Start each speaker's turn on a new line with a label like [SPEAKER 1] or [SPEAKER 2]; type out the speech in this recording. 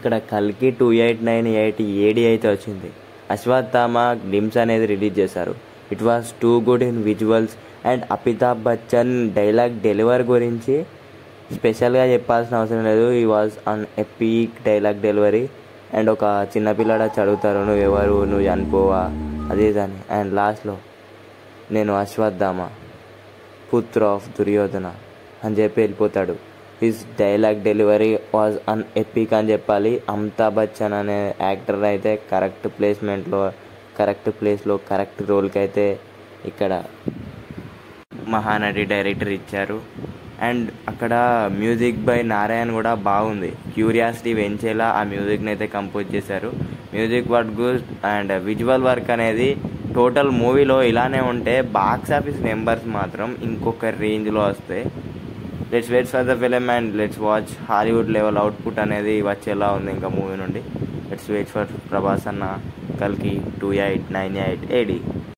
[SPEAKER 1] ఇక్కడ కల్కి 2898 ఏడి అయితే వచ్చింది. అశ్వత్థామ గ్లిమ్స్ అనేది రిలీజ్ చేశారు. It was too good in visuals and Amitabh Bachchan dialogue delivery గురించి స్పెషల్గా చెప్పాల్సిన అవసరం లేదు. ఈ was an epic dialogue delivery. And ఒక చిన్నపిల్లాడు చదువుతారు, నువ్వెవరు, నువ్వు చనిపోవా, అదే దాని. అండ్ లాస్ట్లో నేను అశ్వత్థామ పుత్ర ఆఫ్ దుర్యోధన అని చెప్పి వెళ్ళిపోతాడు. His dialogue delivery was an epic అని చెప్పాలి. అమితాబ్ బచ్చన్ అనే యాక్టర్ అయితే కరెక్ట్ ప్లేస్మెంట్లో, కరెక్ట్ ప్లేస్లో, కరెక్ట్ రోల్కి అయితే ఇక్కడ మహానటి డైరెక్టర్ ఇచ్చారు. అండ్ అక్కడ మ్యూజిక్ బై నారాయణ్ కూడా బాగుంది. క్యూరియాసిటీ పెంచేలా ఆ మ్యూజిక్ని అయితే కంపోజ్ చేశారు. Music work good and visual work అనేది టోటల్ మూవీలో ఇలానే ఉంటే బాక్స్ ఆఫీస్ నెంబర్స్ మాత్రం ఇంకొక రేంజ్లో వస్తాయి. Let's wait for the film and let's watch Hollywood level output అనేది వచ్చేలా ఉంది ఇంకా మూవీ నుండి. లెట్స్ వెయిట్ ఫర్ ప్రభాస్ అన్న కల్కి 2898 AD.